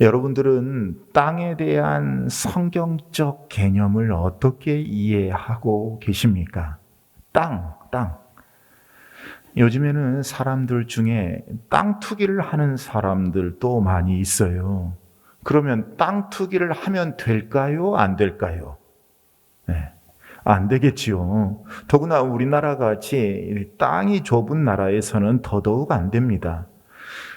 여러분들은 땅에 대한 성경적 개념을 어떻게 이해하고 계십니까? 땅. 요즘에는 사람들 중에 땅 투기를 하는 사람들도 많이 있어요. 그러면 땅 투기를 하면 될까요? 안 될까요? 네. 안 되겠지요. 더구나 우리나라 같이 땅이 좁은 나라에서는 더더욱 안 됩니다.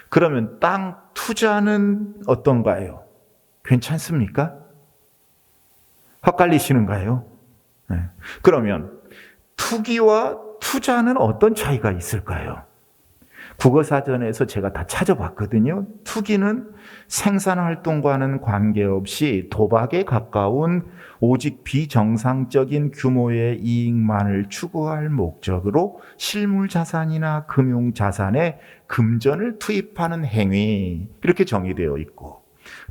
그러면 땅 투자는 어떤가요? 괜찮습니까? 헛갈리시는가요? 네. 그러면 투기와 투자는 어떤 차이가 있을까요? 국어사전에서 제가 다 찾아봤거든요. 투기는 생산활동과는 관계없이 도박에 가까운 오직 비정상적인 규모의 이익만을 추구할 목적으로 실물자산이나 금융자산에 금전을 투입하는 행위, 이렇게 정의되어 있고,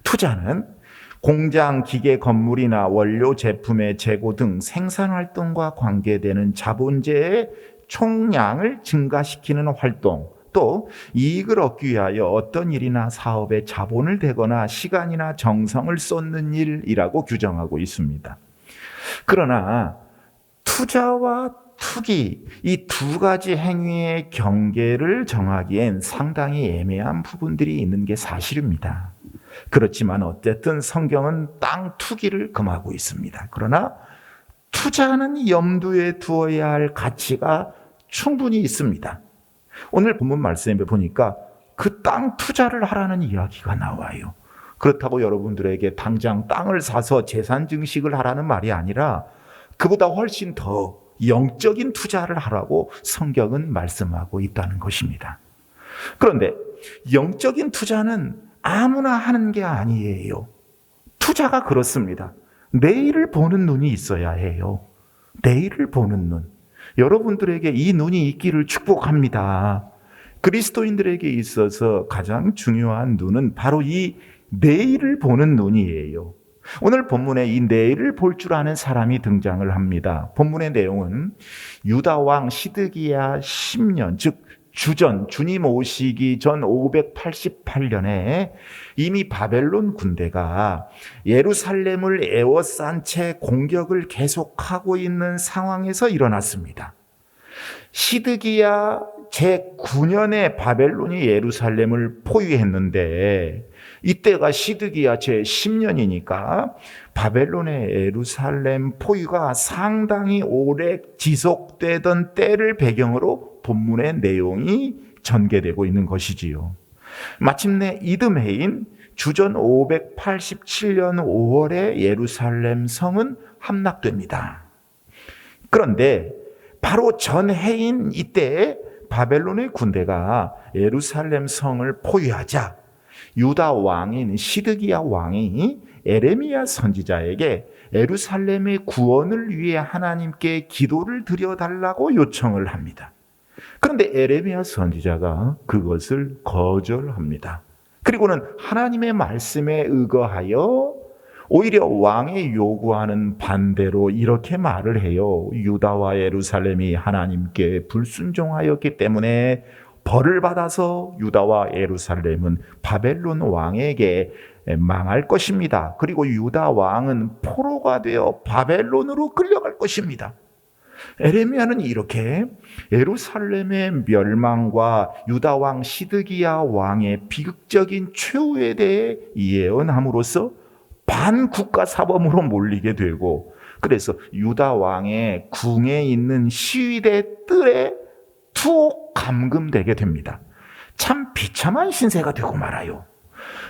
투자는 공장, 기계, 건물이나 원료 제품의 재고 등 생산활동과 관계되는 자본재의 총량을 증가시키는 활동, 또 이익을 얻기 위하여 어떤 일이나 사업에 자본을 대거나 시간이나 정성을 쏟는 일이라고 규정하고 있습니다. 그러나 투자와 투기, 이 두 가지 행위의 경계를 정하기엔 상당히 애매한 부분들이 있는 게 사실입니다. 그렇지만 어쨌든 성경은 땅 투기를 금하고 있습니다. 그러나 투자는 염두에 두어야 할 가치가 충분히 있습니다. 오늘 본문 말씀에 보니까 그 땅 투자를 하라는 이야기가 나와요. 그렇다고 여러분들에게 당장 땅을 사서 재산 증식을 하라는 말이 아니라 그보다 훨씬 더 영적인 투자를 하라고 성경은 말씀하고 있다는 것입니다. 그런데 영적인 투자는 아무나 하는 게 아니에요. 투자가 그렇습니다. 내일을 보는 눈이 있어야 해요. 내일을 보는 눈. 여러분들에게 이 눈이 있기를 축복합니다. 그리스도인들에게 있어서 가장 중요한 눈은 바로 이 내일을 보는 눈이에요. 오늘 본문에 이 내일을 볼 줄 아는 사람이 등장을 합니다. 본문의 내용은 유다 왕 시드기야 10년, 즉 주전, 주님 오시기 전 588년에 이미 바벨론 군대가 예루살렘을 에워싼 채 공격을 계속하고 있는 상황에서 일어났습니다. 시드기야 제9년에 바벨론이 예루살렘을 포위했는데 이때가 시드기야 제10년이니까 바벨론의 예루살렘 포위가 상당히 오래 지속되던 때를 배경으로 본문의 내용이 전개되고 있는 것이지요. 마침내 이듬해인 주전 587년 5월에 예루살렘 성은 함락됩니다. 그런데 바로 전해인 이때 바벨론의 군대가 예루살렘 성을 포위하자 유다 왕인 시드기야 왕이 에레미야 선지자에게 예루살렘의 구원을 위해 하나님께 기도를 드려달라고 요청을 합니다. 그런데 에레미야 선지자가 그것을 거절합니다. 그리고는 하나님의 말씀에 의거하여 오히려 왕의 요구하는 반대로 이렇게 말을 해요. 유다와 예루살렘이 하나님께 불순종하였기 때문에 벌을 받아서 유다와 예루살렘은 바벨론 왕에게 망할 것입니다. 그리고 유다 왕은 포로가 되어 바벨론으로 끌려갈 것입니다. 에레미야는 이렇게 예루살렘의 멸망과 유다 왕 시드기야 왕의 비극적인 최후에 대해 예언함으로써 반국가 사범으로 몰리게 되고, 그래서 유다 왕의 궁에 있는 시위대 뜰에 투옥 감금되게 됩니다. 참 비참한 신세가 되고 말아요.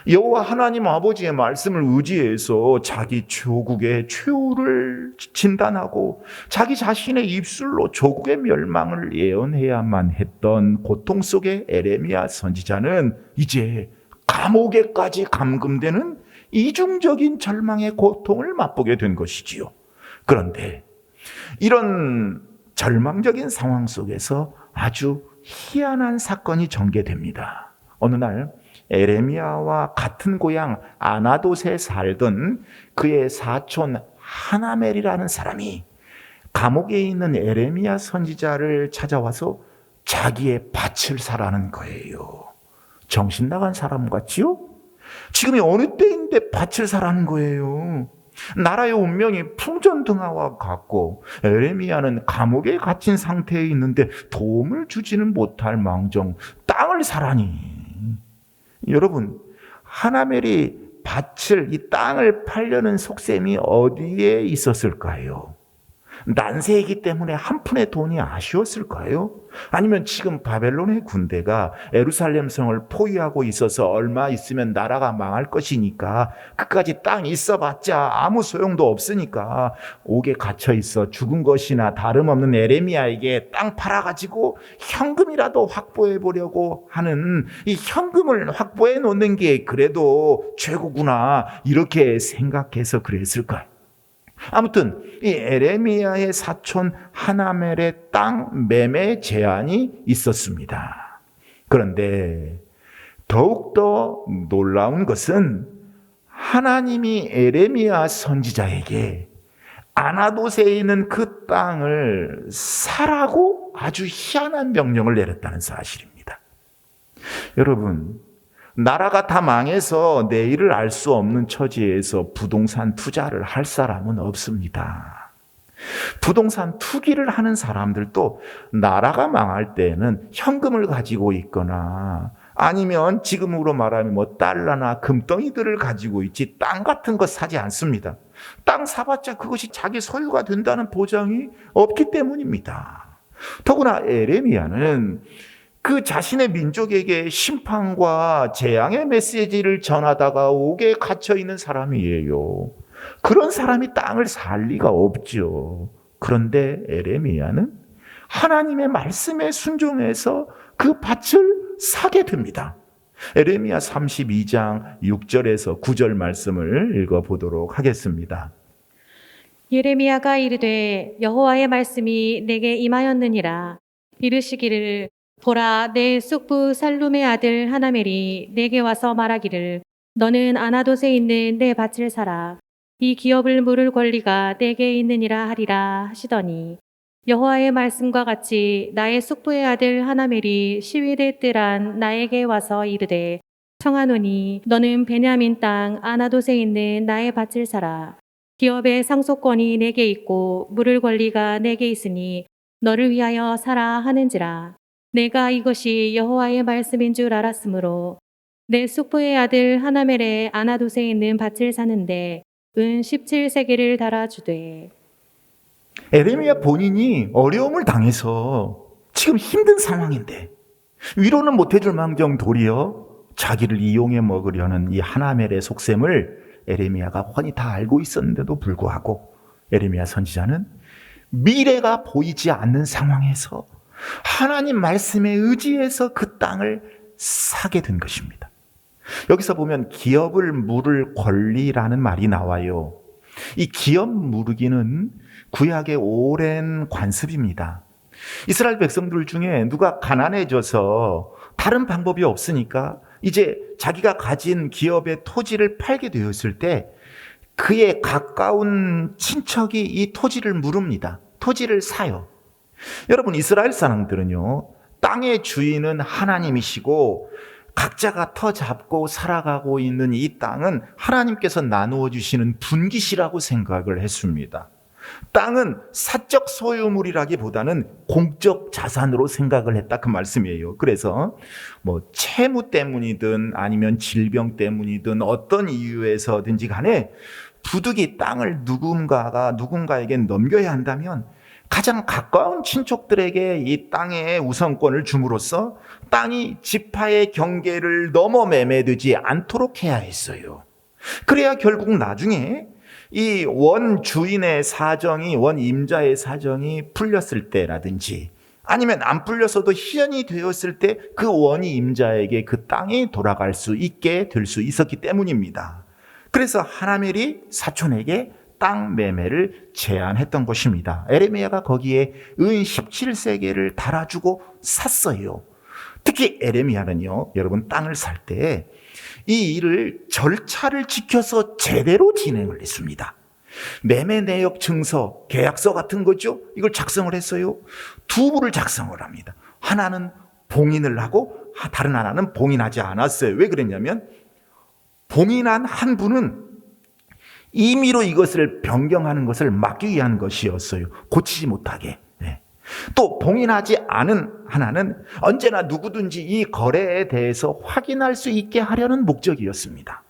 여호와 하나님 아버지의 말씀을 의지해서 자기 조국의 최후를 진단하고 자기 자신의 입술로 조국의 멸망을 예언해야만 했던 고통 속의 에레미야 선지자는 이제 감옥에까지 감금되는 이중적인 절망의 고통을 맛보게 된 것이지요. 그런데 이런 절망적인 상황 속에서 아주 희한한 사건이 전개됩니다. 어느 날 에레미야와 같은 고향 아나돗에 살던 그의 사촌 하나멜이라는 사람이 감옥에 있는 에레미야 선지자를 찾아와서 자기의 밭을 사라는 거예요. 정신 나간 사람 같지요? 지금이 어느 때인데 밭을 사라는 거예요. 나라의 운명이 풍전등화와 같고 에레미야는 감옥에 갇힌 상태에 있는데 도움을 주지는 못할 망정 땅을 사라니. 여러분, 하나멜이 밭을, 이 땅을 팔려는 속셈이 어디에 있었을까요? 난세이기 때문에 한 푼의 돈이 아쉬웠을까요? 아니면 지금 바벨론의 군대가 예루살렘 성을 포위하고 있어서 얼마 있으면 나라가 망할 것이니까 끝까지 땅 있어봤자 아무 소용도 없으니까 옥에 갇혀 있어 죽은 것이나 다름없는 에레미야에게 땅 팔아가지고 현금이라도 확보해 보려고 하는, 이 현금을 확보해 놓는 게 그래도 최고구나 이렇게 생각해서 그랬을까요? 아무튼 이 에레미야의 사촌 하나멜의 땅 매매 제한이 있었습니다. 그런데 더욱더 놀라운 것은 하나님이 에레미야 선지자에게 아나돗에 있는 그 땅을 사라고 아주 희한한 명령을 내렸다는 사실입니다. 여러분, 나라가 다 망해서 내일을 알 수 없는 처지에서 부동산 투자를 할 사람은 없습니다. 부동산 투기를 하는 사람들도 나라가 망할 때는 현금을 가지고 있거나 아니면 지금으로 말하면 뭐 달러나 금덩이들을 가지고 있지 땅 같은 거 사지 않습니다. 땅 사봤자 그것이 자기 소유가 된다는 보장이 없기 때문입니다. 더구나 에레미야는 그 자신의 민족에게 심판과 재앙의 메시지를 전하다가 옥에 갇혀 있는 사람이에요. 그런 사람이 땅을 살 리가 없죠. 그런데 에레미야는 하나님의 말씀에 순종해서 그 밭을 사게 됩니다. 에레미야 32장 6절에서 9절 말씀을 읽어보도록 하겠습니다. 예레미야가 이르되 여호와의 말씀이 내게 임하였느니라. 이르시기를 보라, 내 쑥부 살룸의 아들 하나멜이 내게 와서 말하기를 너는 아나돗에 있는 내 밭을 사라. 이 기업을 물을 권리가 내게 있느니라 하리라 하시더니 여호와의 말씀과 같이 나의 쑥부의 아들 하나멜이 시위대 뜰한 나에게 와서 이르되 청하노니 너는 베냐민 땅 아나돗에 있는 나의 밭을 사라. 기업의 상속권이 내게 있고 물을 권리가 내게 있으니 너를 위하여 사라 하는지라. 내가 이것이 여호와의 말씀인 줄 알았으므로 내 숙부의 아들 하나멜의 아나돗에 있는 밭을 사는데 은 17세겔을 달아주되. 에레미야 본인이 어려움을 당해서 지금 힘든 상황인데 위로는 못해줄 망정 도리어 자기를 이용해 먹으려는 이 하나멜의 속셈을 에레미야가 훤히 다 알고 있었는데도 불구하고 에레미야 선지자는 미래가 보이지 않는 상황에서 하나님 말씀에 의지해서 그 땅을 사게 된 것입니다. 여기서 보면 기업을 물을 권리라는 말이 나와요. 이 기업 무르기는 구약의 오랜 관습입니다. 이스라엘 백성들 중에 누가 가난해져서 다른 방법이 없으니까 이제 자기가 가진 기업의 토지를 팔게 되었을 때 그의 가까운 친척이 이 토지를 물읍니다. 토지를 사요. 여러분, 이스라엘 사람들은요, 땅의 주인은 하나님이시고 각자가 터 잡고 살아가고 있는 이 땅은 하나님께서 나누어 주시는 분깃이라고 생각을 했습니다. 땅은 사적 소유물이라기보다는 공적 자산으로 생각을 했다, 그 말씀이에요. 그래서 뭐 채무 때문이든 아니면 질병 때문이든 어떤 이유에서든지 간에 부득이 땅을 누군가에게 넘겨야 한다면 가장 가까운 친척들에게 이 땅의 우선권을 줌으로써 땅이 지파의 경계를 넘어 매매되지 않도록 해야 했어요. 그래야 결국 나중에 이 원 주인의 사정이, 원 임자의 사정이 풀렸을 때라든지 아니면 안 풀렸어도 희연이 되었을 때 그 원이 임자에게 그 땅이 돌아갈 수 있게 될 수 있었기 때문입니다. 그래서 하나멜이 사촌에게 땅 매매를 제한했던 것입니다. 에레미야가 거기에 은 17세겔을 달아주고 샀어요. 특히 에레미야는요, 여러분, 땅을 살 때 이 일을 절차를 지켜서 제대로 진행을 했습니다. 매매 내역 증서, 계약서 같은 거죠. 이걸 작성을 했어요. 두 부를 작성을 합니다. 하나는 봉인을 하고 다른 하나는 봉인하지 않았어요. 왜 그랬냐면 봉인한 한 분은 임의로 이것을 변경하는 것을 막기 위한 것이었어요. 고치지 못하게. 또 봉인하지 않은 하나는 언제나 누구든지 이 거래에 대해서 확인할 수 있게 하려는 목적이었습니다.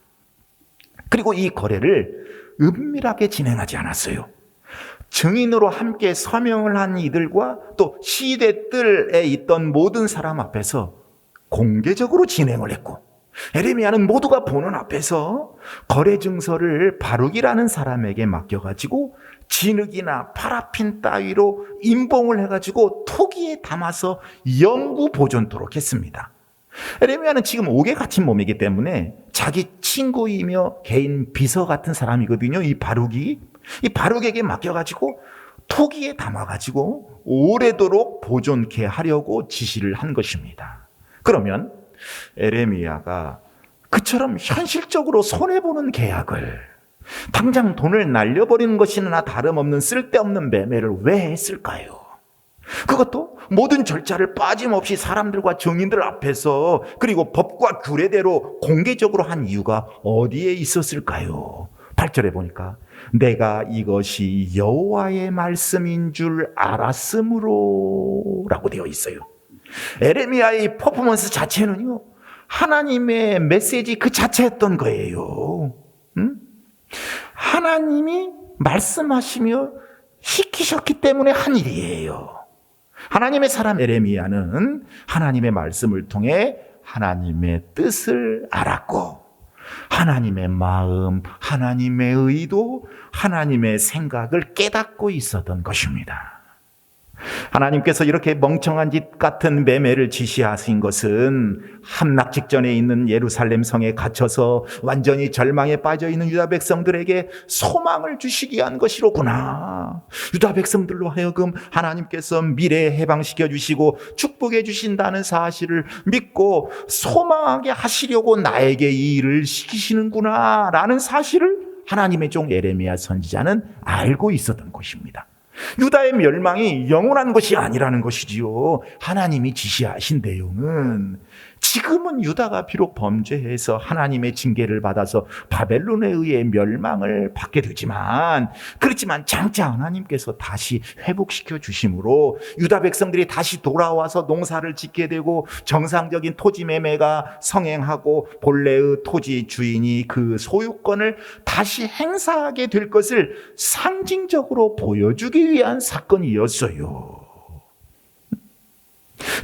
그리고 이 거래를 은밀하게 진행하지 않았어요. 증인으로 함께 서명을 한 이들과 또 시대 뜰에 있던 모든 사람 앞에서 공개적으로 진행을 했고, 에레미야는 모두가 보는 앞에서 거래 증서를 바룩이라는 사람에게 맡겨가지고 진흙이나 파라핀 따위로 임봉을 해가지고 토기에 담아서 영구 보존토록 했습니다. 에레미야는 지금 옥에 갇힌 몸이기 때문에 자기 친구이며 개인 비서 같은 사람이거든요. 이 바룩에게 맡겨가지고 토기에 담아가지고 오래도록 보존케 하려고 지시를 한 것입니다. 그러면 에레미야가 그처럼 현실적으로 손해보는 계약을, 당장 돈을 날려버리는 것이나 다름없는 쓸데없는 매매를 왜 했을까요? 그것도 모든 절차를 빠짐없이 사람들과 증인들 앞에서, 그리고 법과 규례대로 공개적으로 한 이유가 어디에 있었을까요? 8절에 보니까 내가 이것이 여호와의 말씀인 줄 알았으므로 라고 되어 있어요. 에레미야의 퍼포먼스 자체는요, 하나님의 메시지 그 자체였던 거예요. 하나님이 말씀하시며 시키셨기 때문에 한 일이에요. 하나님의 사람 에레미야는 하나님의 말씀을 통해 하나님의 뜻을 알았고, 하나님의 마음, 하나님의 의도, 하나님의 생각을 깨닫고 있었던 것입니다. 하나님께서 이렇게 멍청한 짓 같은 매매를 지시하신 것은 함락 직전에 있는 예루살렘 성에 갇혀서 완전히 절망에 빠져 있는 유다 백성들에게 소망을 주시기 위한 것이로구나. 유다 백성들로 하여금 하나님께서 미래에 해방시켜 주시고 축복해 주신다는 사실을 믿고 소망하게 하시려고 나에게 이 일을 시키시는구나 라는 사실을 하나님의 종 에레미야 선지자는 알고 있었던 것입니다. 유다의 멸망이 영원한 것이 아니라는 것이지요. 하나님이 지시하신 내용은 지금은 유다가 비록 범죄해서 하나님의 징계를 받아서 바벨론에 의해 멸망을 받게 되지만, 그렇지만 장차 하나님께서 다시 회복시켜 주심으로 유다 백성들이 다시 돌아와서 농사를 짓게 되고 정상적인 토지 매매가 성행하고 본래의 토지 주인이 그 소유권을 다시 행사하게 될 것을 상징적으로 보여주기 위한 사건이었어요.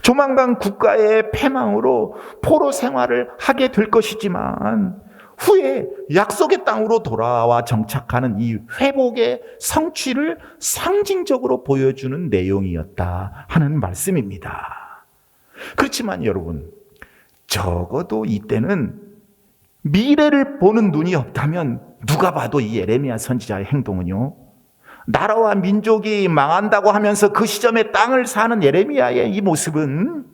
조만간 국가의 패망으로 포로 생활을 하게 될 것이지만 후에 약속의 땅으로 돌아와 정착하는 이 회복의 성취를 상징적으로 보여주는 내용이었다 하는 말씀입니다. 그렇지만 여러분, 적어도 이때는 미래를 보는 눈이 없다면 누가 봐도 이 예레미야 선지자의 행동은요, 나라와 민족이 망한다고 하면서 그 시점에 땅을 사는 예레미야의 이 모습은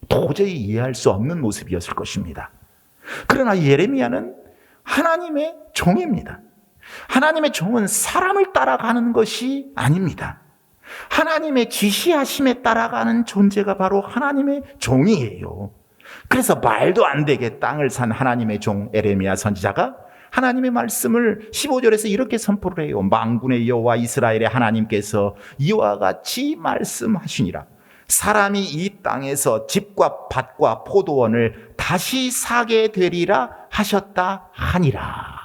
도저히 이해할 수 없는 모습이었을 것입니다. 그러나 예레미야는 하나님의 종입니다. 하나님의 종은 사람을 따라가는 것이 아닙니다. 하나님의 지시하심에 따라가는 존재가 바로 하나님의 종이에요. 그래서 말도 안 되게 땅을 산 하나님의 종 에레미야 선지자가 하나님의 말씀을 15절에서 이렇게 선포를 해요. 만군의 여호와 이스라엘의 하나님께서 이와 같이 말씀하시니라. 사람이 이 땅에서 집과 밭과 포도원을 다시 사게 되리라 하셨다 하니라.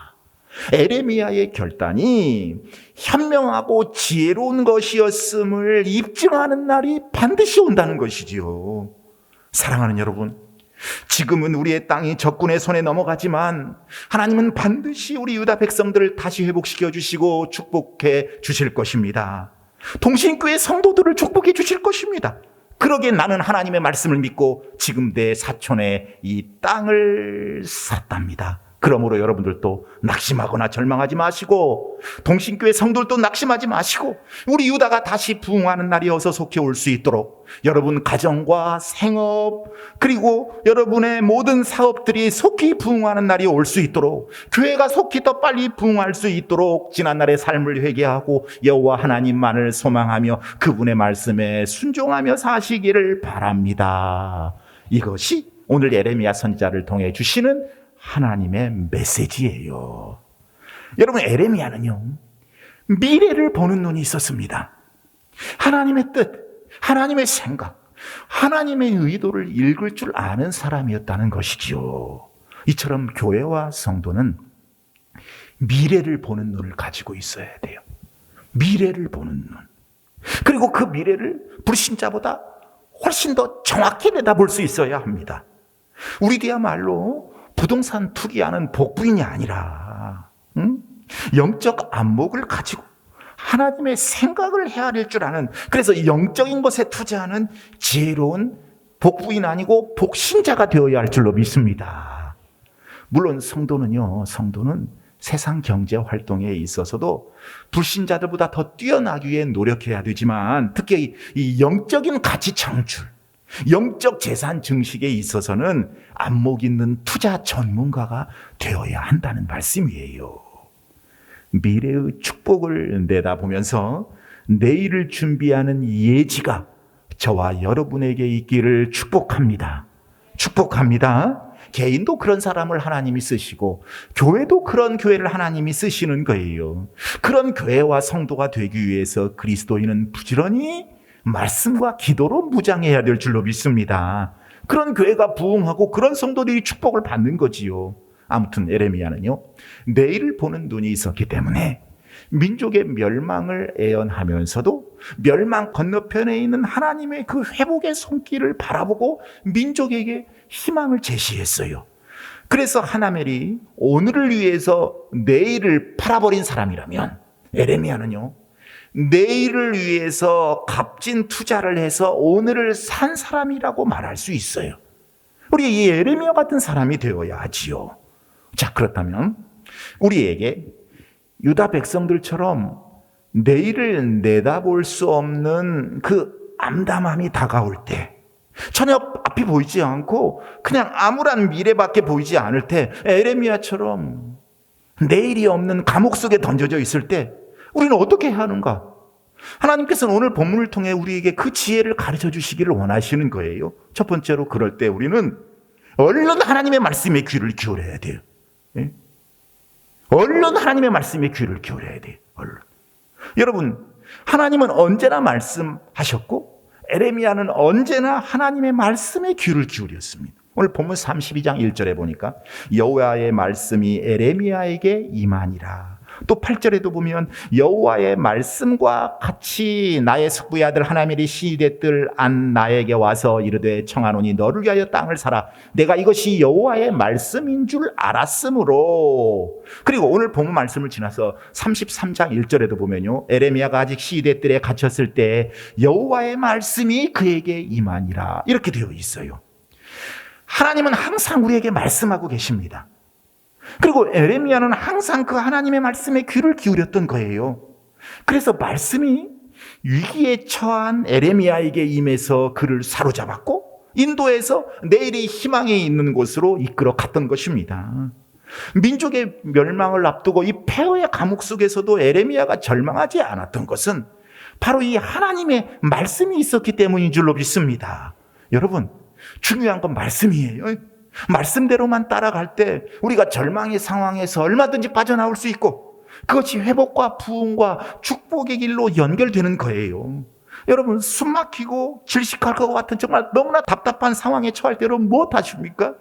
에레미야의 결단이 현명하고 지혜로운 것이었음을 입증하는 날이 반드시 온다는 것이지요. 사랑하는 여러분, 지금은 우리의 땅이 적군의 손에 넘어가지만 하나님은 반드시 우리 유다 백성들을 다시 회복시켜 주시고 축복해 주실 것입니다. 동신교회 성도들을 축복해 주실 것입니다. 그러기에 나는 하나님의 말씀을 믿고 지금 내 사촌에 이 땅을 샀답니다. 그러므로 여러분들도 낙심하거나 절망하지 마시고, 동신교회 성도들도 낙심하지 마시고, 우리 유다가 다시 부흥하는 날이 어서 속히 올 수 있도록 여러분 가정과 생업, 그리고 여러분의 모든 사업들이 속히 부흥하는 날이 올 수 있도록, 교회가 속히 더 빨리 부흥할 수 있도록 지난날의 삶을 회개하고 여호와 하나님만을 소망하며 그분의 말씀에 순종하며 사시기를 바랍니다. 이것이 오늘 예레미야 선지자를 통해 주시는 하나님의 메시지예요. 여러분, 에레미야는요, 미래를 보는 눈이 있었습니다. 하나님의 뜻, 하나님의 생각, 하나님의 의도를 읽을 줄 아는 사람이었다는 것이지요. 이처럼 교회와 성도는 미래를 보는 눈을 가지고 있어야 돼요. 미래를 보는 눈. 그리고 그 미래를 불신자보다 훨씬 더 정확히 내다볼 수 있어야 합니다. 우리들야말로 부동산 투기하는 복부인이 아니라 영적 안목을 가지고 하나님의 생각을 헤아릴 줄 아는, 그래서 영적인 것에 투자하는 지혜로운 복부인 아니고 복신자가 되어야 할 줄로 믿습니다. 물론 성도는 세상 경제 활동에 있어서도 불신자들보다 더 뛰어나기 위해 노력해야 되지만, 특히 이 영적인 가치 창출, 영적 재산 증식에 있어서는 안목 있는 투자 전문가가 되어야 한다는 말씀이에요. 미래의 축복을 내다보면서 내일을 준비하는 예지가 저와 여러분에게 있기를 축복합니다. 축복합니다. 개인도 그런 사람을 하나님이 쓰시고 교회도 그런 교회를 하나님이 쓰시는 거예요. 그런 교회와 성도가 되기 위해서 그리스도인은 부지런히 말씀과 기도로 무장해야 될 줄로 믿습니다. 그런 교회가 부흥하고 그런 성도들이 축복을 받는 거지요. 아무튼 에레미야는요, 내일을 보는 눈이 있었기 때문에 민족의 멸망을 애언하면서도 멸망 건너편에 있는 하나님의 그 회복의 손길을 바라보고 민족에게 희망을 제시했어요. 그래서 하나멜이 오늘을 위해서 내일을 팔아버린 사람이라면 에레미야는요, 내일을 위해서 값진 투자를 해서 오늘을 산 사람이라고 말할 수 있어요. 우리 이 에레미야 같은 사람이 되어야 하지요. 자, 그렇다면 우리에게 유다 백성들처럼 내일을 내다볼 수 없는 그 암담함이 다가올 때, 전혀 앞이 보이지 않고 그냥 암울한 미래밖에 보이지 않을 때, 에레미야처럼 내일이 없는 감옥 속에 던져져 있을 때 우리는 어떻게 해야 하는가? 하나님께서는 오늘 본문을 통해 우리에게 그 지혜를 가르쳐 주시기를 원하시는 거예요. 첫 번째로, 그럴 때 우리는 얼른 하나님의 말씀에 귀를 기울여야 돼요. 예? 얼른 하나님의 말씀에 귀를 기울여야 돼요. 얼른. 여러분, 하나님은 언제나 말씀하셨고 에레미야는 언제나 하나님의 말씀에 귀를 기울였습니다. 오늘 본문 32장 1절에 보니까 여호와의 말씀이 에레미야에게 임하니라. 또 8절에도 보면 여호와의 말씀과 같이 나의 숙부의 아들 하나멜이 시대 뜰 안 나에게 와서 이르되 청하노니 너를 위하여 땅을 사라. 내가 이것이 여호와의 말씀인 줄 알았으므로. 그리고 오늘 본문 말씀을 지나서 33장 1절에도 보면요, 에레미야가 아직 시대 뜰에 갇혔을 때 여호와의 말씀이 그에게 임하니라, 이렇게 되어 있어요. 하나님은 항상 우리에게 말씀하고 계십니다. 그리고 에레미야는 항상 그 하나님의 말씀에 귀를 기울였던 거예요. 그래서 말씀이 위기에 처한 에레미야에게 임해서 그를 사로잡았고 인도해서 내일이 희망이 있는 곳으로 이끌어 갔던 것입니다. 민족의 멸망을 앞두고 이 폐허의 감옥 속에서도 에레미야가 절망하지 않았던 것은 바로 이 하나님의 말씀이 있었기 때문인 줄로 믿습니다. 여러분, 중요한 건 말씀이에요. 말씀대로만 따라갈 때 우리가 절망의 상황에서 얼마든지 빠져나올 수 있고 그것이 회복과 부흥과 축복의 길로 연결되는 거예요. 여러분, 숨 막히고 질식할 것 같은 정말 너무나 답답한 상황에 처할 때는 무엇 하십니까?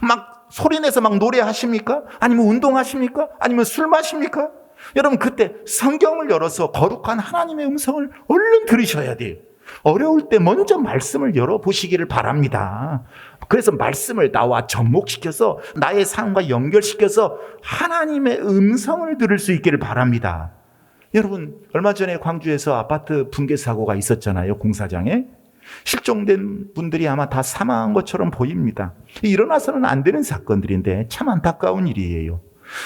막 소리내서 막 노래하십니까? 아니면 운동하십니까? 아니면 술 마십니까? 여러분, 그때 성경을 열어서 거룩한 하나님의 음성을 얼른 들으셔야 돼요. 어려울 때 먼저 말씀을 열어보시기를 바랍니다. 그래서 말씀을 나와 접목시켜서 나의 삶과 연결시켜서 하나님의 음성을 들을 수 있기를 바랍니다. 여러분, 얼마 전에 광주에서 아파트 붕괴 사고가 있었잖아요. 공사장에. 실종된 분들이 아마 다 사망한 것처럼 보입니다. 일어나서는 안 되는 사건들인데 참 안타까운 일이에요.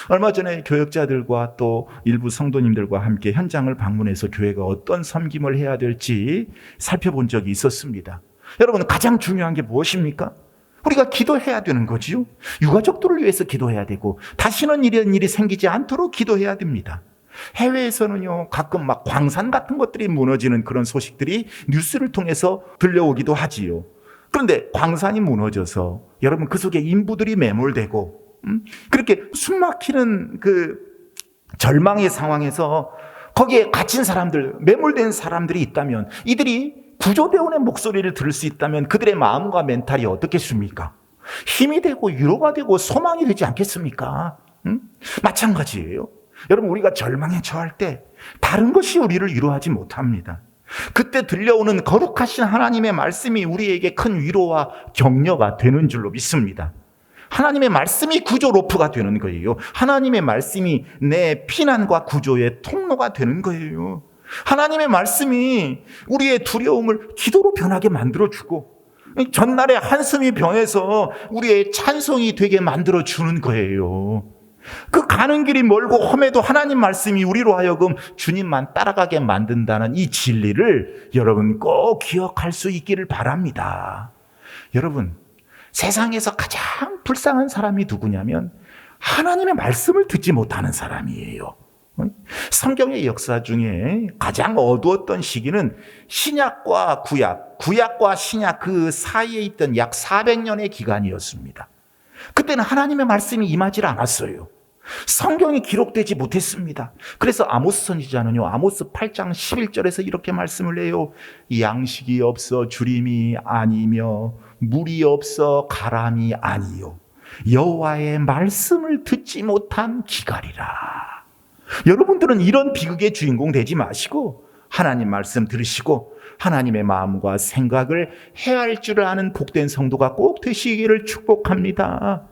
얼마 전에 교역자들과 또 일부 성도님들과 함께 현장을 방문해서 교회가 어떤 섬김을 해야 될지 살펴본 적이 있었습니다. 여러분, 가장 중요한 게 무엇입니까? 우리가 기도해야 되는 거지요. 유가족들을 위해서 기도해야 되고 다시는 이런 일이 생기지 않도록 기도해야 됩니다. 해외에서는요, 가끔 막 광산 같은 것들이 무너지는 그런 소식들이 뉴스를 통해서 들려오기도 하지요. 그런데 광산이 무너져서 여러분 그 속에 인부들이 매몰되고 그렇게 숨막히는 그 절망의 상황에서 거기에 갇힌 사람들, 매몰된 사람들이 있다면, 이들이 구조대원의 목소리를 들을 수 있다면 그들의 마음과 멘탈이 어떻겠습니까? 힘이 되고 위로가 되고 소망이 되지 않겠습니까? 마찬가지예요. 여러분, 우리가 절망에 처할 때 다른 것이 우리를 위로하지 못합니다. 그때 들려오는 거룩하신 하나님의 말씀이 우리에게 큰 위로와 격려가 되는 줄로 믿습니다. 하나님의 말씀이 구조 로프가 되는 거예요. 하나님의 말씀이 내 피난과 구조의 통로가 되는 거예요. 하나님의 말씀이 우리의 두려움을 기도로 변하게 만들어주고, 전날의 한숨이 변해서 우리의 찬송이 되게 만들어주는 거예요. 그 가는 길이 멀고 험해도 하나님 말씀이 우리로 하여금 주님만 따라가게 만든다는 이 진리를 여러분 꼭 기억할 수 있기를 바랍니다. 여러분, 세상에서 가장 불쌍한 사람이 누구냐면 하나님의 말씀을 듣지 못하는 사람이에요. 성경의 역사 중에 가장 어두웠던 시기는 신약과 구약, 구약과 신약 그 사이에 있던 약 400년의 기간이었습니다. 그때는 하나님의 말씀이 임하지 않았어요. 성경이 기록되지 못했습니다. 그래서 아모스 선지자는요, 아모스 8장 11절에서 이렇게 말씀을 해요. 양식이 없어 주림이 아니며 물이 없어 가람이 아니요 여호와의 말씀을 듣지 못한 기갈이라. 여러분들은 이런 비극의 주인공 되지 마시고 하나님 말씀 들으시고 하나님의 마음과 생각을 헤아릴 줄 아는 복된 성도가 꼭 되시기를 축복합니다.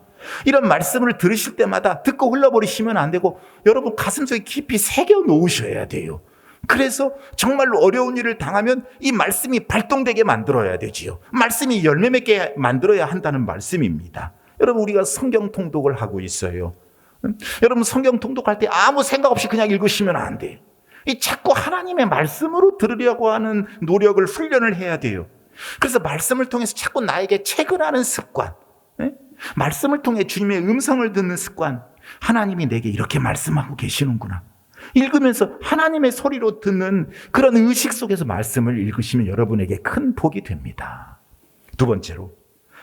이런 말씀을 들으실 때마다 듣고 흘러버리시면 안 되고 여러분 가슴속에 깊이 새겨 놓으셔야 돼요. 그래서 정말로 어려운 일을 당하면 이 말씀이 발동되게 만들어야 되지요. 말씀이 열매 맺게 만들어야 한다는 말씀입니다. 여러분, 우리가 성경 통독을 하고 있어요. 여러분, 성경 통독할 때 아무 생각 없이 그냥 읽으시면 안 돼요. 이 자꾸 하나님의 말씀으로 들으려고 하는 노력을 훈련을 해야 돼요. 그래서 말씀을 통해서 자꾸 나에게 체근하는 습관, 말씀을 통해 주님의 음성을 듣는 습관, 하나님이 내게 이렇게 말씀하고 계시는구나. 읽으면서 하나님의 소리로 듣는 그런 의식 속에서 말씀을 읽으시면 여러분에게 큰 복이 됩니다. 두 번째로,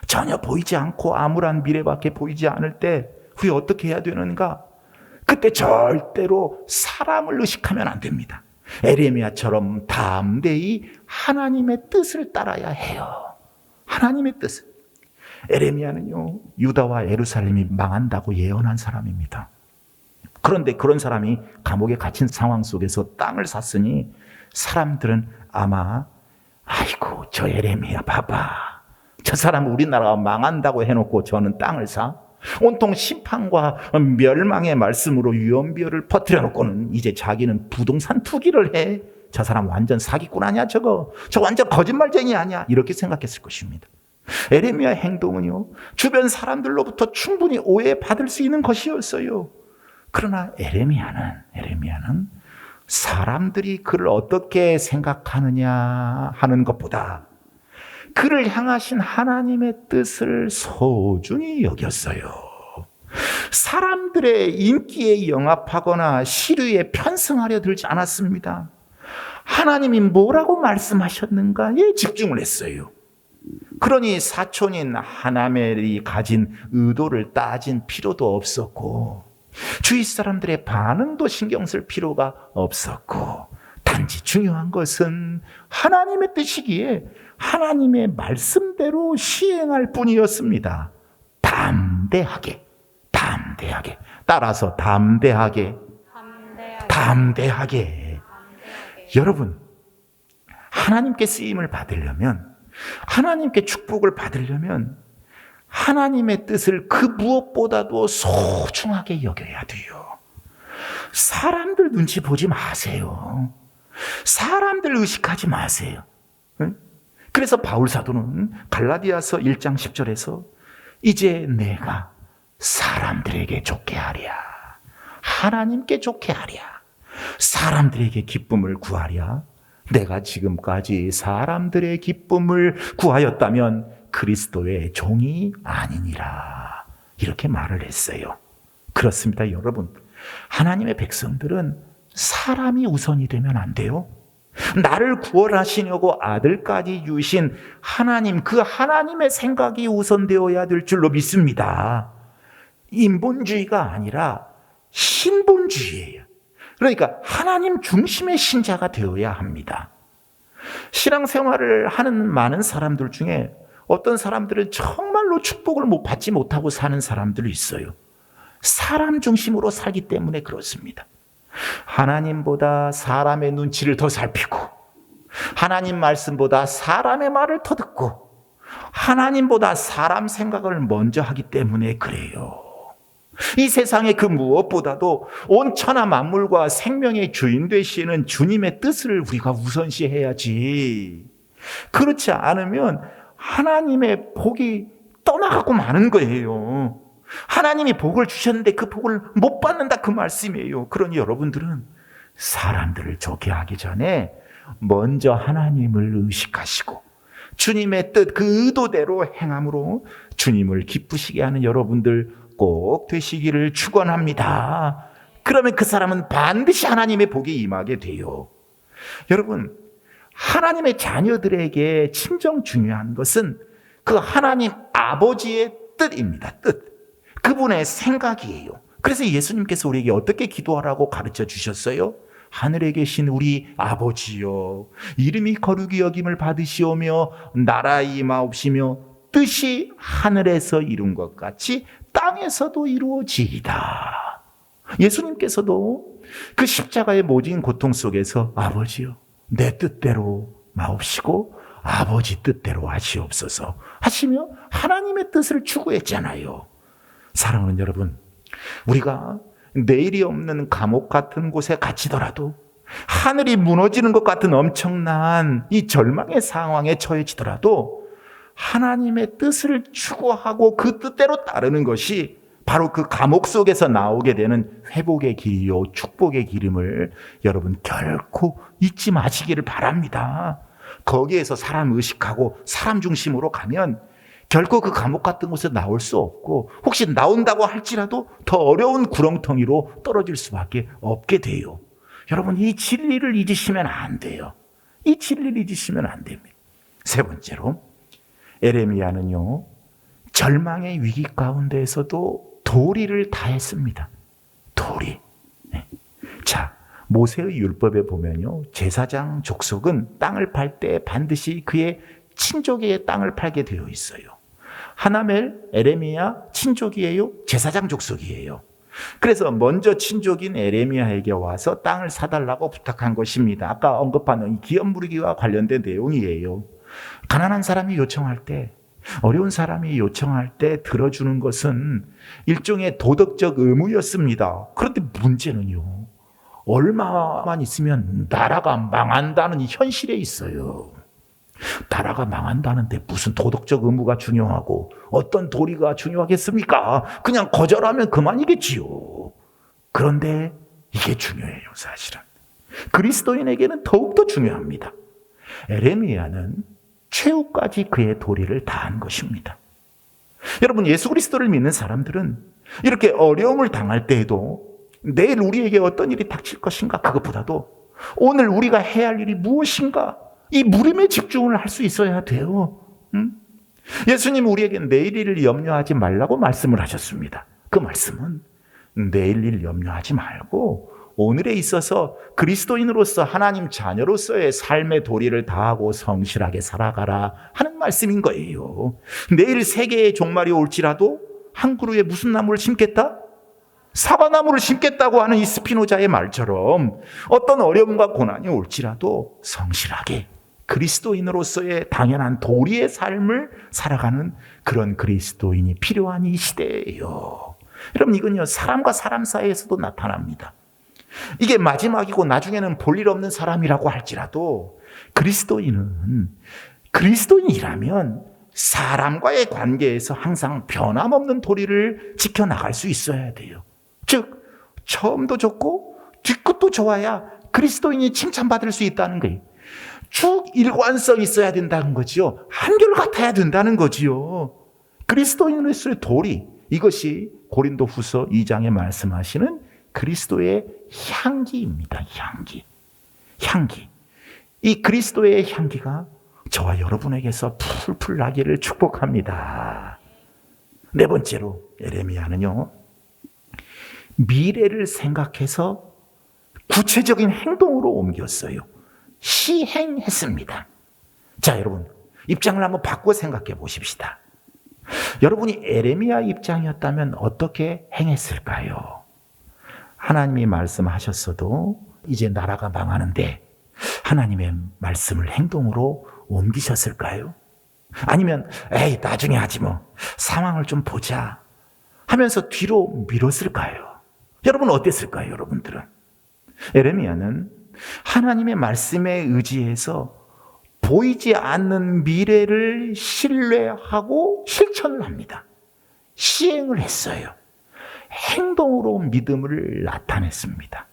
전혀 보이지 않고 암울한 미래밖에 보이지 않을 때 우리 어떻게 해야 되는가? 그때 절대로 사람을 의식하면 안 됩니다. 에레미야처럼 담대히 하나님의 뜻을 따라야 해요. 하나님의 뜻을. 에레미야는요, 유다와 예루살렘이 망한다고 예언한 사람입니다. 그런데 그런 사람이 감옥에 갇힌 상황 속에서 땅을 샀으니 사람들은 아마 아이고 저 에레미야 봐봐, 저 사람 우리나라가 망한다고 해놓고 저는 땅을 사? 온통 심판과 멸망의 말씀으로 유언비어를 퍼뜨려 놓고는 이제 자기는 부동산 투기를 해. 저 사람 완전 사기꾼 아니야 저거. 저 완전 거짓말쟁이 아니야. 이렇게 생각했을 것입니다. 에레미야의 행동은요, 주변 사람들로부터 충분히 오해받을 수 있는 것이었어요. 그러나 에레미야는 사람들이 그를 어떻게 생각하느냐 하는 것보다 그를 향하신 하나님의 뜻을 소중히 여겼어요. 사람들의 인기에 영합하거나 시류에 편승하려 들지 않았습니다. 하나님이 뭐라고 말씀하셨는가에 집중을 했어요. 그러니 사촌인 하나멜이 가진 의도를 따진 필요도 없었고 주위 사람들의 반응도 신경 쓸 필요가 없었고 단지 중요한 것은 하나님의 뜻이기에 하나님의 말씀대로 시행할 뿐이었습니다. 담대하게. 따라서 담대하게. 여러분, 하나님께 쓰임을 받으려면, 하나님께 축복을 받으려면 하나님의 뜻을 그 무엇보다도 소중하게 여겨야 돼요. 사람들 눈치 보지 마세요. 사람들 의식하지 마세요. 그래서 바울 사도는 갈라디아서 1장 10절에서 이제 내가 사람들에게 좋게 하랴, 하나님께 좋게 하랴, 사람들에게 기쁨을 구하랴. 내가 지금까지 사람들의 기쁨을 구하였다면 그리스도의 종이 아니니라. 이렇게 말을 했어요. 그렇습니다, 여러분. 하나님의 백성들은 사람이 우선이 되면 안 돼요. 나를 구원하시려고 아들까지 주신 하나님, 그 하나님의 생각이 우선되어야 될 줄로 믿습니다. 인본주의가 아니라 신본주의예요. 그러니까 하나님 중심의 신자가 되어야 합니다. 신앙생활을 하는 많은 사람들 중에 어떤 사람들은 정말로 축복을 받지 못하고 사는 사람들이 있어요. 사람 중심으로 살기 때문에 그렇습니다. 하나님보다 사람의 눈치를 더 살피고, 하나님 말씀보다 사람의 말을 더 듣고, 하나님보다 사람 생각을 먼저 하기 때문에 그래요. 이 세상의 그 무엇보다도 온 천하 만물과 생명의 주인 되시는 주님의 뜻을 우리가 우선시해야지. 그렇지 않으면 하나님의 복이 떠나가고 마는 거예요. 하나님이 복을 주셨는데 그 복을 못 받는다, 그 말씀이에요. 그러니 여러분들은 사람들을 좋게 하기 전에 먼저 하나님을 의식하시고 주님의 뜻, 그 의도대로 행함으로 주님을 기쁘시게 하는 여러분들 꼭 되시기를 축원합니다. 그러면 그 사람은 반드시 하나님의 복이 임하게 돼요. 여러분, 하나님의 자녀들에게 친정 중요한 것은 그 하나님 아버지의 뜻입니다. 뜻. 그분의 생각이에요. 그래서 예수님께서 우리에게 어떻게 기도하라고 가르쳐 주셨어요? 하늘에 계신 우리 아버지여, 이름이 거룩히 여김을 받으시오며 나라에 임하옵시며 뜻이 하늘에서 이룬 것 같이 땅에서도 이루어지이다. 예수님께서도 그 십자가의 모진 고통 속에서 아버지여, 내 뜻대로 마옵시고 아버지 뜻대로 하시옵소서 하시며 하나님의 뜻을 추구했잖아요. 사랑하는 여러분, 우리가 내일이 없는 감옥 같은 곳에 갇히더라도, 하늘이 무너지는 것 같은 엄청난 이 절망의 상황에 처해지더라도 하나님의 뜻을 추구하고 그 뜻대로 따르는 것이 바로 그 감옥 속에서 나오게 되는 회복의 길이요 축복의 길임을 여러분 결코 잊지 마시기를 바랍니다. 거기에서 사람 의식하고 사람 중심으로 가면 결코 그 감옥 같은 곳에 나올 수 없고, 혹시 나온다고 할지라도 더 어려운 구렁텅이로 떨어질 수밖에 없게 돼요. 여러분, 이 진리를 잊으시면 안 돼요. 이 진리를 잊으시면 안 됩니다. 세 번째로, 에레미야는요, 절망의 위기 가운데에서도 도리를 다했습니다. 도리. 네. 자, 모세의 율법에 보면요, 제사장 족속은 땅을 팔 때 반드시 그의 친족의 땅을 팔게 되어 있어요. 하나멜, 에레미야 친족이에요? 제사장 족속이에요. 그래서 먼저 친족인 에레미야에게 와서 땅을 사달라고 부탁한 것입니다. 아까 언급한 이 기업 부리기와 관련된 내용이에요. 가난한 사람이 요청할 때, 어려운 사람이 요청할 때 들어주는 것은 일종의 도덕적 의무였습니다. 그런데 문제는요, 얼마만 있으면 나라가 망한다는 이 현실에 있어요. 나라가 망한다는데 무슨 도덕적 의무가 중요하고 어떤 도리가 중요하겠습니까? 그냥 거절하면 그만이겠지요. 그런데 이게 중요해요, 사실은. 그리스도인에게는 더욱더 중요합니다. 에레미야는 최후까지 그의 도리를 다한 것입니다. 여러분, 예수 그리스도를 믿는 사람들은 이렇게 어려움을 당할 때에도 내일 우리에게 어떤 일이 닥칠 것인가, 그것보다도 오늘 우리가 해야 할 일이 무엇인가, 이 물음에 집중을 할 수 있어야 돼요. 예수님은 우리에게 내일 일을 염려하지 말라고 말씀을 하셨습니다. 그 말씀은 내일 일 염려하지 말고 오늘에 있어서 그리스도인으로서 하나님 자녀로서의 삶의 도리를 다하고 성실하게 살아가라 하는 말씀인 거예요. 내일 세계의 종말이 올지라도 한 그루에 무슨 나무를 심겠다? 사과나무를 심겠다고 하는 이 스피노자의 말처럼 어떤 어려움과 고난이 올지라도 성실하게 그리스도인으로서의 당연한 도리의 삶을 살아가는 그런 그리스도인이 필요한 이 시대예요. 여러분, 이건요, 사람과 사람 사이에서도 나타납니다. 이게 마지막이고 나중에는 볼 일 없는 사람이라고 할지라도 그리스도인은 그리스도인이라면 사람과의 관계에서 항상 변함없는 도리를 지켜나갈 수 있어야 돼요. 즉, 처음도 좋고 뒤끝도 좋아야 그리스도인이 칭찬받을 수 있다는 거예요. 쭉 일관성이 있어야 된다는 거지요. 한결같아야 된다는 거지요. 그리스도인으로서의 도리, 이것이 고린도후서 2장에 말씀하시는 그리스도의 향기입니다. 향기. 이 그리스도의 향기가 저와 여러분에게서 풀풀 나기를 축복합니다. 네 번째로, 에레미야는요, 미래를 생각해서 구체적인 행동으로 옮겼어요. 시행했습니다. 자, 여러분, 입장을 한번 바꿔 생각해 보십시다. 여러분이 에레미야 입장이었다면 어떻게 행했을까요? 하나님이 말씀하셨어도 이제 나라가 망하는데 하나님의 말씀을 행동으로 옮기셨을까요? 아니면 에이 나중에 하지 뭐 상황을 좀 보자 하면서 뒤로 미뤘을까요? 여러분 어땠을까요? 여러분들은 에레미야는 하나님의 말씀에 의지해서 보이지 않는 미래를 신뢰하고 실천을 합니다. 시행을 했어요. 행동으로 믿음을 나타냈습니다.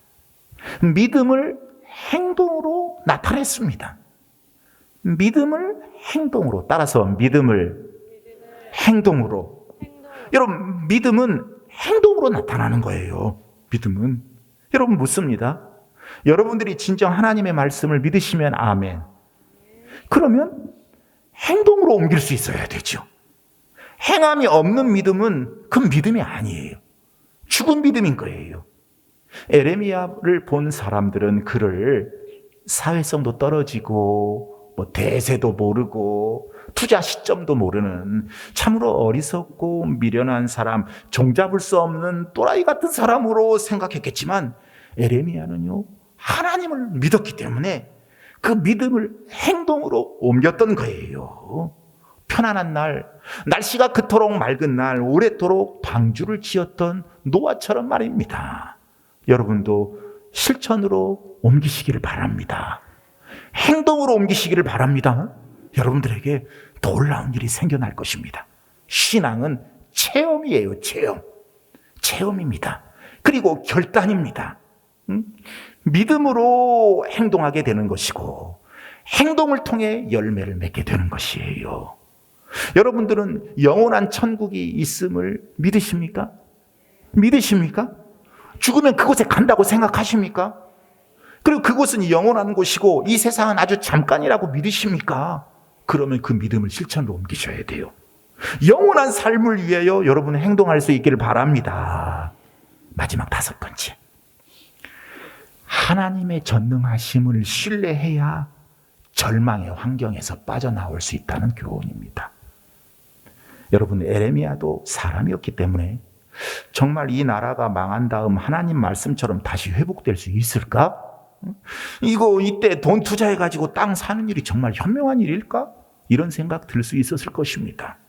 믿음을 행동으로 나타냈습니다. 믿음을 행동으로, 따라서 믿음을 행동으로. 여러분, 믿음은 행동으로 나타나는 거예요. 믿음은. 여러분 묻습니다. 여러분들이 진정 하나님의 말씀을 믿으시면 아멘. 그러면 행동으로 옮길 수 있어야 되죠. 행함이 없는 믿음은 그 믿음이 아니에요. 죽은 믿음인 거예요. 에레미야를 본 사람들은 그를 사회성도 떨어지고 대세도 모르고 투자 시점도 모르는 참으로 어리석고 미련한 사람, 종잡을 수 없는 또라이 같은 사람으로 생각했겠지만 에레미야는요 하나님을 믿었기 때문에 그 믿음을 행동으로 옮겼던 거예요. 편안한 날, 날씨가 그토록 맑은 날, 오랫도록 방주를 지었던 노아처럼 말입니다. 여러분도 실천으로 옮기시기를 바랍니다. 행동으로 옮기시기를 바랍니다. 여러분들에게 놀라운 일이 생겨날 것입니다. 신앙은 체험이에요, 체험. 체험입니다. 그리고 결단입니다. 믿음으로 행동하게 되는 것이고 행동을 통해 열매를 맺게 되는 것이에요. 여러분들은 영원한 천국이 있음을 믿으십니까? 믿으십니까? 죽으면 그곳에 간다고 생각하십니까? 그리고 그곳은 영원한 곳이고 이 세상은 아주 잠깐이라고 믿으십니까? 그러면 그 믿음을 실천으로 옮기셔야 돼요. 영원한 삶을 위하여 여러분은 행동할 수 있기를 바랍니다. 마지막 5번째. 하나님의 전능하심을 신뢰해야 절망의 환경에서 빠져나올 수 있다는 교훈입니다. 여러분, 에레미야도 사람이었기 때문에 정말 이 나라가 망한 다음 하나님 말씀처럼 다시 회복될 수 있을까? 이때 돈 투자해가지고 땅 사는 일이 정말 현명한 일일까? 이런 생각 들 수 있었을 것입니다.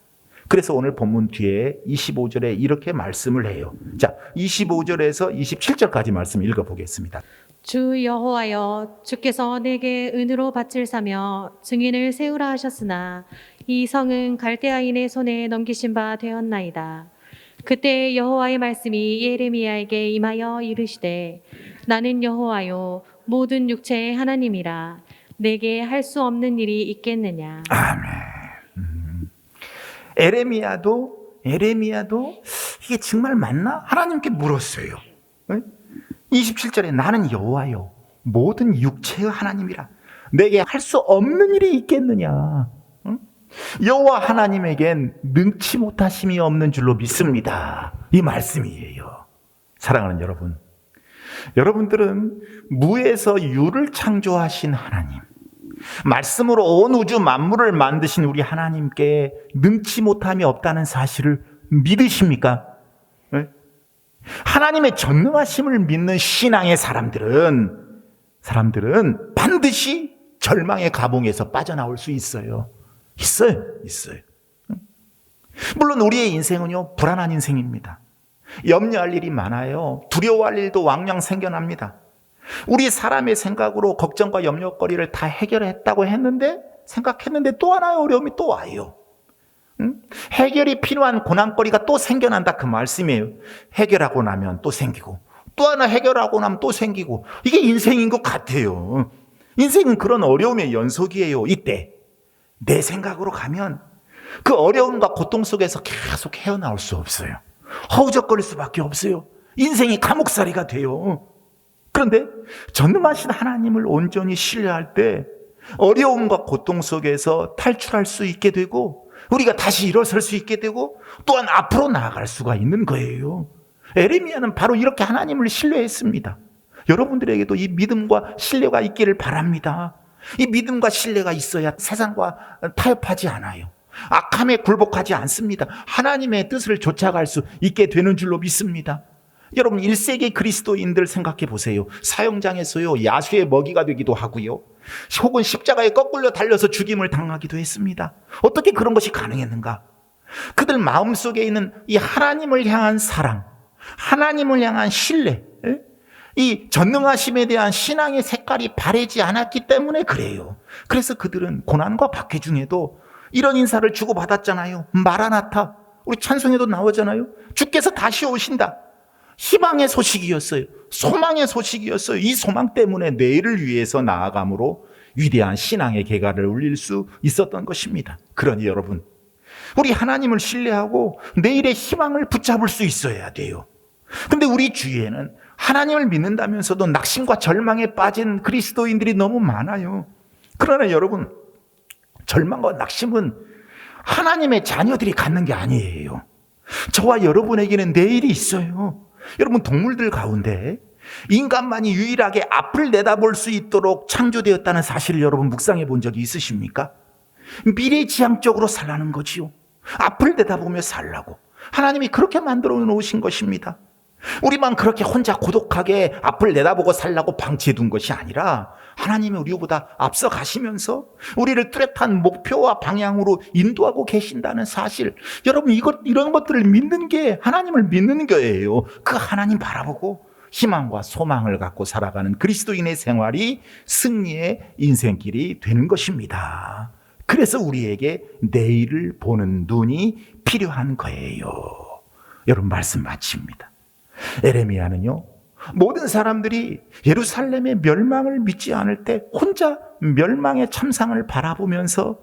그래서 오늘 본문 뒤에 25절에 이렇게 말씀을 해요. 자, 25절에서 27절까지 말씀 읽어보겠습니다. 주 여호와여, 주께서 내게 은으로 밭을 사며 증인을 세우라 하셨으나 이 성은 갈대아인의 손에 넘기신 바 되었나이다. 그때 여호와의 말씀이 예레미야에게 임하여 이르시되 나는 여호와요 모든 육체의 하나님이라 내게 할 수 없는 일이 있겠느냐. 아멘. 에레미야도 이게 정말 맞나? 하나님께 물었어요. 27절에 나는 여호와요 모든 육체의 하나님이라 내게 할 수 없는 일이 있겠느냐. 여호와 하나님에겐 능치 못하심이 없는 줄로 믿습니다. 이 말씀이에요. 사랑하는 여러분, 여러분들은 무에서 유를 창조하신 하나님, 말씀으로 온 우주 만물을 만드신 우리 하나님께 능치 못함이 없다는 사실을 믿으십니까? 네? 하나님의 전능하심을 믿는 신앙의 사람들은 반드시 절망의 가봉에서 빠져나올 수 있어요. 있어요. 물론 우리의 인생은요, 불안한 인생입니다. 염려할 일이 많아요. 두려워할 일도 왕왕 생겨납니다. 우리 사람의 생각으로 걱정과 염려거리를 다 해결했다고 생각했는데 또 하나의 어려움이 또 와요. 해결이 필요한 고난거리가 또 생겨난다, 그 말씀이에요. 해결하고 나면 또 생기고 또 하나 해결하고 나면 또 생기고, 이게 인생인 것 같아요. 인생은 그런 어려움의 연속이에요. 이때 내 생각으로 가면 그 어려움과 고통 속에서 계속 헤어나올 수 없어요. 허우적거릴 수밖에 없어요. 인생이 감옥살이가 돼요. 그런데 전능하신 하나님을 온전히 신뢰할 때 어려움과 고통 속에서 탈출할 수 있게 되고 우리가 다시 일어설 수 있게 되고 또한 앞으로 나아갈 수가 있는 거예요. 에레미야는 바로 이렇게 하나님을 신뢰했습니다. 여러분들에게도 이 믿음과 신뢰가 있기를 바랍니다. 이 믿음과 신뢰가 있어야 세상과 타협하지 않아요. 악함에 굴복하지 않습니다. 하나님의 뜻을 쫓아갈 수 있게 되는 줄로 믿습니다. 여러분 1세기 그리스도인들 생각해 보세요. 사형장에서요 야수의 먹이가 되기도 하고요. 혹은 십자가에 거꾸로 달려서 죽임을 당하기도 했습니다. 어떻게 그런 것이 가능했는가? 그들 마음속에 있는 이 하나님을 향한 사랑, 하나님을 향한 신뢰, 이 전능하심에 대한 신앙의 색깔이 바래지 않았기 때문에 그래요. 그래서 그들은 고난과 박해 중에도 이런 인사를 주고받았잖아요. 마라나타, 우리 찬송에도 나오잖아요. 주께서 다시 오신다. 희망의 소식이었어요. 소망의 소식이었어요. 이 소망 때문에 내일을 위해서 나아감으로 위대한 신앙의 개가를 울릴 수 있었던 것입니다. 그러니 여러분, 우리 하나님을 신뢰하고 내일의 희망을 붙잡을 수 있어야 돼요. 근데 우리 주위에는 하나님을 믿는다면서도 낙심과 절망에 빠진 그리스도인들이 너무 많아요. 그러나 여러분, 절망과 낙심은 하나님의 자녀들이 갖는 게 아니에요. 저와 여러분에게는 내일이 있어요. 여러분, 동물들 가운데 인간만이 유일하게 앞을 내다볼 수 있도록 창조되었다는 사실을 여러분 묵상해 본 적이 있으십니까? 미래지향적으로 살라는 거지요. 앞을 내다보며 살라고 하나님이 그렇게 만들어 놓으신 것입니다. 우리만 그렇게 혼자 고독하게 앞을 내다보고 살라고 방치해 둔 것이 아니라 하나님이 우리보다 앞서 가시면서 우리를 뚜렷한 목표와 방향으로 인도하고 계신다는 사실, 여러분 이런 것들을 믿는 게 하나님을 믿는 거예요. 그 하나님 바라보고 희망과 소망을 갖고 살아가는 그리스도인의 생활이 승리의 인생길이 되는 것입니다. 그래서 우리에게 내일을 보는 눈이 필요한 거예요. 여러분, 말씀 마칩니다. 에레미야는요, 모든 사람들이 예루살렘의 멸망을 믿지 않을 때 혼자 멸망의 참상을 바라보면서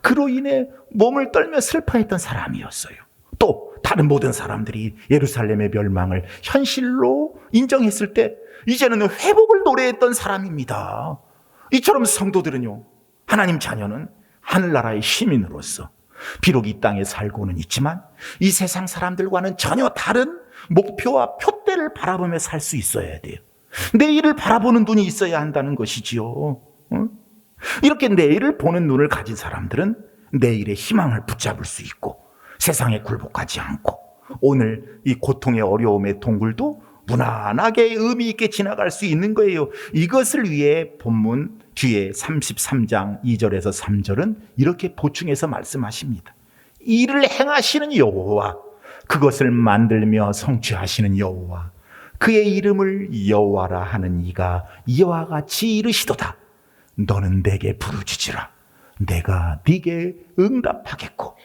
그로 인해 몸을 떨며 슬퍼했던 사람이었어요. 또 다른 모든 사람들이 예루살렘의 멸망을 현실로 인정했을 때 이제는 회복을 노래했던 사람입니다. 이처럼 성도들은요, 하나님 자녀는 하늘나라의 시민으로서 비록 이 땅에 살고는 있지만 이 세상 사람들과는 전혀 다른 목표와 표대를 바라보며 살 수 있어야 돼요. 내일을 바라보는 눈이 있어야 한다는 것이지요. 이렇게 내일을 보는 눈을 가진 사람들은 내일의 희망을 붙잡을 수 있고 세상에 굴복하지 않고 오늘 이 고통의 어려움의 동굴도 무난하게 의미 있게 지나갈 수 있는 거예요. 이것을 위해 본문 뒤에 33장 2절에서 3절은 이렇게 보충해서 말씀하십니다. 이를 행하시는 여호와, 그것을 만들며 성취하시는 여호와, 그의 이름을 여호와라 하는 이가 이와 같이 이르시도다. 너는 내게 부르짖으라. 내가 네게 응답하겠고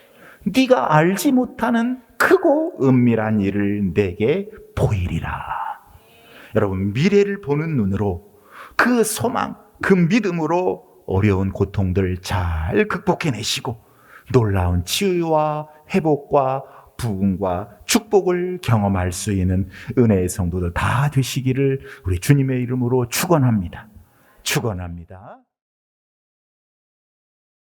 네가 알지 못하는 크고 은밀한 일을 내게 보이리라. 여러분, 미래를 보는 눈으로 그 소망, 그 믿음으로 어려운 고통들 잘 극복해내시고 놀라운 치유와 회복과 부흥과 축복을 경험할 수 있는 은혜의 성도들 다 되시기를 우리 주님의 이름으로 축원합니다. 축원합니다.